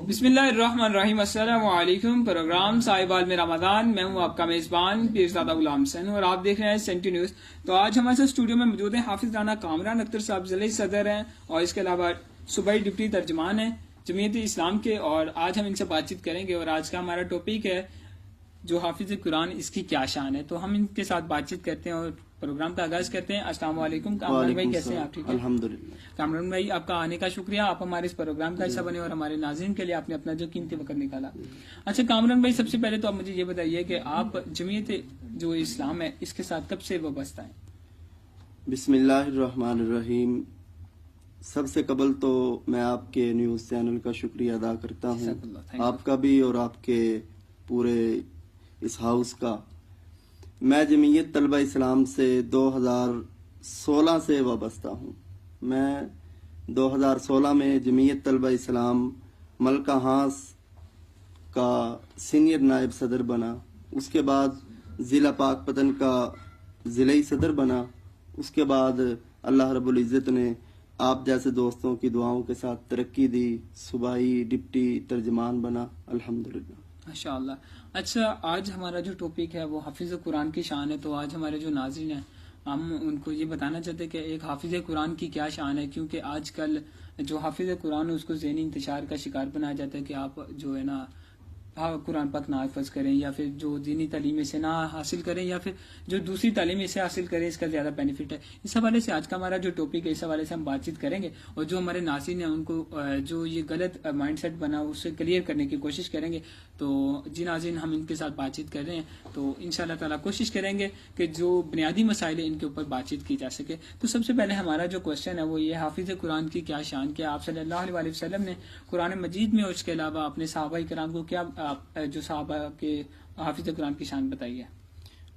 بسم اللہ الرحمن الرحیم، السلام علیکم۔ پروگرام صاحبال میں رمضان، میں ہوں آپ کا میزبان پیرزادہ غلام حسین اور آپ دیکھ رہے ہیں سینٹی نیوز۔ تو آج ہمارے ساتھ اسٹوڈیو میں موجود ہیں حافظ رانا کامران اختر صاحب، ضلعی صدر ہیں، اور اس کے علاوہ صوبائی ڈپٹی ترجمان ہیں جمعیت اسلام کے، اور آج ہم ان سے بات چیت کریں گے۔ اور آج کا ہمارا ٹاپک ہے جو حافظ قرآن، اس کی کیا شان ہے۔ تو ہم ان کے ساتھ بات چیت کرتے ہیں اور پروگرام کا آغاز کرتے ہیں۔ السلام علیکم کامران بھائی، کیسے ہیں آپ؟ ٹھیک ہے الحمدللہ۔ کامران بھائی، آپ کا آنے کا شکریہ، آپ ہمارے اس پروگرام کا حصہ بنے اور ہمارے ناظرین کے لیے آپ نے اپنا جو قیمتی وقت نکالا۔ اچھا کامران بھائی، سب سے پہلے تو آپ مجھے یہ بتائیے کہ آپ جمعیت جو اسلام ہے اس کے ساتھ کب سے وابستہ ہیں؟ بسم اللہ الرحمن الرحیم۔ سب سے قبل تو میں آپ کے نیوز چینل کا شکریہ ادا کرتا ہوں، آپ کا بھی اور آپ کے پورے اس ہاؤس کا۔ میں جمعیت طلبہ اسلام سے 2016 سے وابستہ ہوں۔ میں 2016 میں جمعیت طلبہ اسلام ملکہ ہانس کا سینئر نائب صدر بنا، اس کے بعد ضلع پاک پتن کا ضلعی صدر بنا، اس کے بعد اللہ رب العزت نے آپ جیسے دوستوں کی دعاؤں کے ساتھ ترقی دی، صوبائی ڈپٹی ترجمان بنا، الحمدللہ۔ ماشاء اللہ۔ اچھا، آج ہمارا جو ٹاپک ہے وہ حافظ قرآن کی شان ہے۔ تو آج ہمارے جو ناظرین ہیں ہم ان کو یہ بتانا چاہتے ہیں کہ ایک حافظ قرآن کی کیا شان ہے، کیونکہ آج کل جو حافظ قرآن ہے اس کو ذہنی انتشار کا شکار بنایا جاتا ہے کہ آپ جو ہے نا قرآن پاک نہ حفظ کریں، یا پھر جو دینی تعلیم اسے نہ حاصل کریں، یا پھر جو دوسری تعلیم اسے حاصل کریں، اس کا زیادہ بینیفٹ ہے۔ اس حوالے سے آج کا ہمارا جو ٹاپک ہے اس حوالے سے ہم بات چیت کریں گے، اور جو ہمارے ناظرین ہیں ان کو جو یہ غلط مائنڈ سیٹ بنا اسے کلیئر کرنے کی کوشش کریں گے۔ تو جی ناظرین، ہم ان کے ساتھ بات چیت کر رہے ہیں، تو انشاءاللہ تعالیٰ کوشش کریں گے کہ جو بنیادی مسائل ہیں ان کے اوپر بات چیت کی جا سکے۔ تو سب سے پہلے ہمارا جو کوشچن ہے وہ یہ، حافظ قرآن کی کیا شان، کیا آپ صلی اللہ علیہ وسلم نے قرآن مجید میں اور اس کے علاوہ اپنے صحابہ کرام کو کیا جو صحابہ کے حافظ قرآن کی شان بتائی ہے؟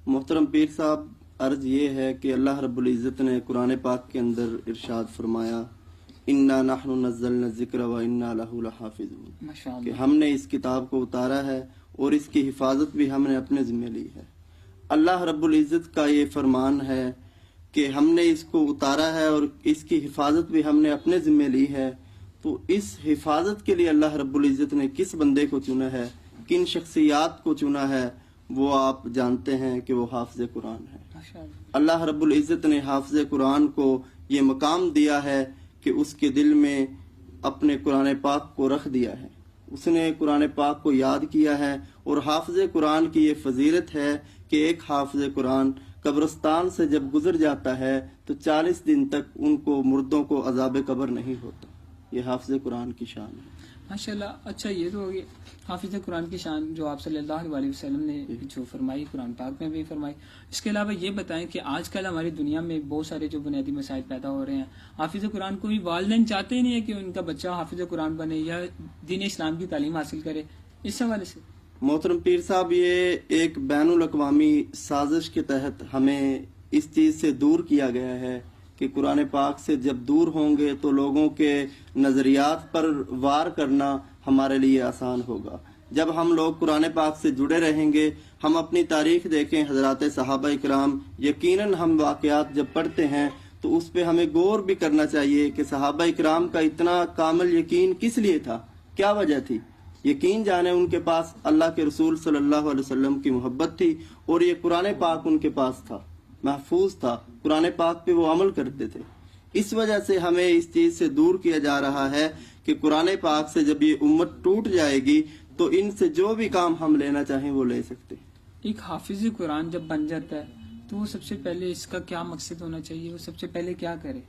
محترم پیر صاحب، عرض یہ ہے کہ اللہ رب العزت نے قرآن پاک کے اندر ارشاد فرمایا، انا نحن نزلنا الذکر و انا لہ لحافظون، کہ ہم نے اس کتاب کو اتارا ہے اور اس کی حفاظت بھی ہم نے اپنے ذمہ لی ہے۔ اللہ رب العزت کا یہ فرمان ہے کہ ہم نے اس کو اتارا ہے اور اس کی حفاظت بھی ہم نے اپنے ذمہ لی ہے۔ تو اس حفاظت کے لیے اللہ رب العزت نے کس بندے کو چنا ہے، کن شخصیات کو چنا ہے، وہ آپ جانتے ہیں کہ وہ حافظ قرآن ہے۔ اللہ رب العزت نے حافظ قرآن کو یہ مقام دیا ہے کہ اس کے دل میں اپنے قرآن پاک کو رکھ دیا ہے، اس نے قرآن پاک کو یاد کیا ہے۔ اور حافظ قرآن کی یہ فضیلت ہے کہ ایک حافظ قرآن قبرستان سے جب گزر جاتا ہے تو 40 دن تک ان کو مردوں کو عذاب قبر نہیں ہوتا۔ یہ حافظ قرآن کی شان ہے، ماشاءاللہ۔ اچھا، یہ تو ہوگی حافظ قرآن کی شان جو آپ صلی اللہ علیہ وسلم نے جو فرمائی، قرآن پاک میں بھی فرمائی۔ اس کے علاوہ یہ بتائیں کہ آج کل ہماری دنیا میں بہت سارے جو بنیادی مسائل پیدا ہو رہے ہیں، حافظ قرآن کو بھی والدین چاہتے ہی نہیں ہے کہ ان کا بچہ حافظ قرآن بنے یا دین اسلام کی تعلیم حاصل کرے، اس حوالے سے؟ محترم پیر صاحب، یہ ایک بین الاقوامی سازش کے تحت ہمیں اس چیز سے دور کیا گیا ہے کہ قرآن پاک سے جب دور ہوں گے تو لوگوں کے نظریات پر وار کرنا ہمارے لیے آسان ہوگا۔ جب ہم لوگ قرآن پاک سے جڑے رہیں گے، ہم اپنی تاریخ دیکھیں، حضرات صحابہ کرام، یقیناً ہم واقعات جب پڑھتے ہیں تو اس پہ ہمیں غور بھی کرنا چاہیے کہ صحابہ کرام کا اتنا کامل یقین کس لیے تھا، کیا وجہ تھی۔ یقین جانے ان کے پاس اللہ کے رسول صلی اللہ علیہ وسلم کی محبت تھی، اور یہ قرآن پاک ان کے پاس تھا، محفوظ تھا، قرآن پاک پہ وہ عمل کرتے تھے۔ اس وجہ سے ہمیں اس چیز سے دور کیا جا رہا ہے کہ قرآن پاک سے جب یہ امت ٹوٹ جائے گی تو ان سے جو بھی کام ہم لینا چاہیں وہ لے سکتے ہیں۔ ایک حافظ قرآن جب بن جاتا ہے تو وہ سب سے پہلے اس کا کیا مقصد ہونا چاہیے، وہ سب سے پہلے کیا کرے؟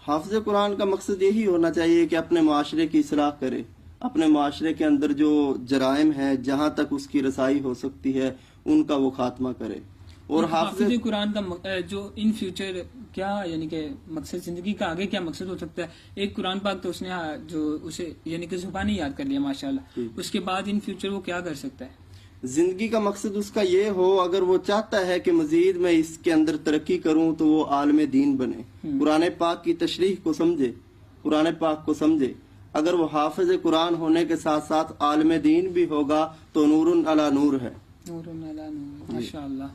حافظ قرآن کا مقصد یہی ہونا چاہیے کہ اپنے معاشرے کی اصلاح کرے، اپنے معاشرے کے اندر جو جرائم ہیں جہاں تک اس کی رسائی ہو سکتی ہے ان کا وہ خاتمہ کرے۔ اور حافظ قرآن کا جو ان فیوچر کیا، یعنی کہ مقصد زندگی کا آگے کیا مقصد ہو سکتا ہے؟ ایک قرآن پاک تو اس نے جو اسے یعنی کہ زبانی یاد کر لیا ماشاءاللہ، اس کے بعد ان فیوچر وہ کیا کر سکتا ہے؟ زندگی کا مقصد اس کا یہ ہو، اگر وہ چاہتا ہے کہ مزید میں اس کے اندر ترقی کروں تو وہ عالم دین بنے، قرآن پاک کی تشریح کو سمجھے، قرآن پاک کو سمجھے۔ اگر وہ حافظ قرآن ہونے کے ساتھ ساتھ عالم دین بھی ہوگا تو نور علی نور ہے، نور علی نور، ماشاءاللہ۔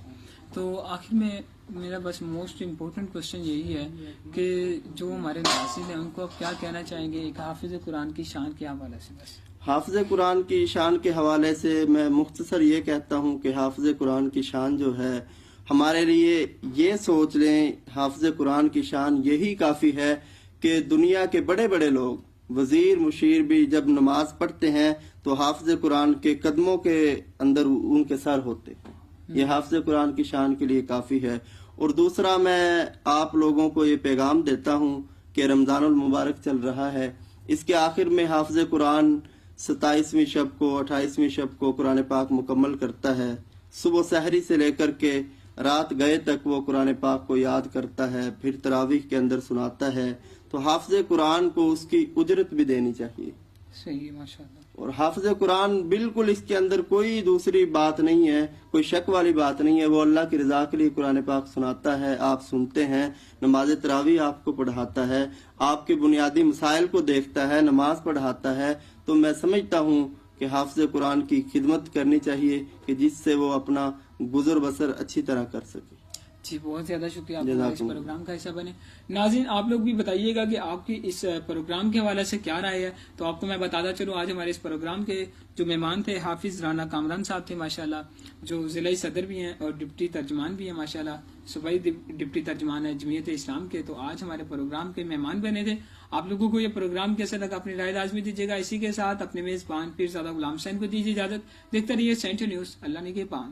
تو آخر میں میرا بس موسٹ امپورٹنٹ کوشچن یہی ہے کہ جو ہمارے ناظرین ہیں ان کو آپ کیا کہنا چاہیں گے ایک حافظ قرآن کی شان کے حوالے سے؟ بس حافظ قرآن کی شان کے حوالے سے میں مختصر یہ کہتا ہوں کہ حافظ قرآن کی شان جو ہے ہمارے لیے یہ سوچ لیں، حافظ قرآن کی شان یہی کافی ہے کہ دنیا کے بڑے بڑے لوگ، وزیر مشیر بھی جب نماز پڑھتے ہیں تو حافظ قرآن کے قدموں کے اندر ان کے سر ہوتے ہیں. یہ حافظ قرآن کی شان کے لیے کافی ہے. اور دوسرا میں آپ لوگوں کو یہ پیغام دیتا ہوں کہ رمضان المبارک چل رہا ہے، اس کے آخر میں حافظ قرآن 27ویں شب کو 28ویں شب کو قرآن پاک مکمل کرتا ہے. صبح سحری سے لے کر کے رات گئے تک وہ قرآن پاک کو یاد کرتا ہے، پھر تراویح کے اندر سناتا ہے. تو حافظ قرآن کو اس کی اجرت بھی دینی چاہیے. صحیح، ماشاءاللہ. اور حافظ قرآن بالکل اس کے اندر کوئی دوسری بات نہیں ہے، کوئی شک والی بات نہیں ہے. وہ اللہ کی رضا کے لیے قرآن پاک سناتا ہے، آپ سنتے ہیں. نماز تراویح آپ کو پڑھاتا ہے، آپ کے بنیادی مسائل کو دیکھتا ہے، نماز پڑھاتا ہے. تو میں سمجھتا ہوں کہ حافظ قرآن کی خدمت کرنی چاہیے کہ جس سے وہ اپنا گزر بسر اچھی طرح کر سکے. جی، بہت زیادہ شکریہ آپ کا اس پروگرام کا حصہ بنے. ناظرین، آپ لوگ بھی بتائیے گا کہ آپ کی اس پروگرام کے حوالے سے کیا رائے ہے. تو آپ کو میں بتاتا چلوں، آج ہمارے اس پروگرام کے جو مہمان تھے حافظ رانا کامران صاحب تھے ماشاءاللہ، جو ضلعی صدر بھی ہیں اور ڈپٹی ترجمان بھی ہیں ماشاءاللہ، صوبائی ڈپٹی ترجمان ہے جمعیت اسلام کے. تو آج ہمارے پروگرام کے مہمان بنے تھے. آپ لوگوں کو یہ پروگرام کیسا لگا اپنی رائے لازمی دیجیے گا. اسی کے ساتھ اپنے میزبان پیرزادہ غلام حسین کو دیجیے اجازت. دیکھتے رہیے سینٹرل نیوز. اللہ نے کے پام.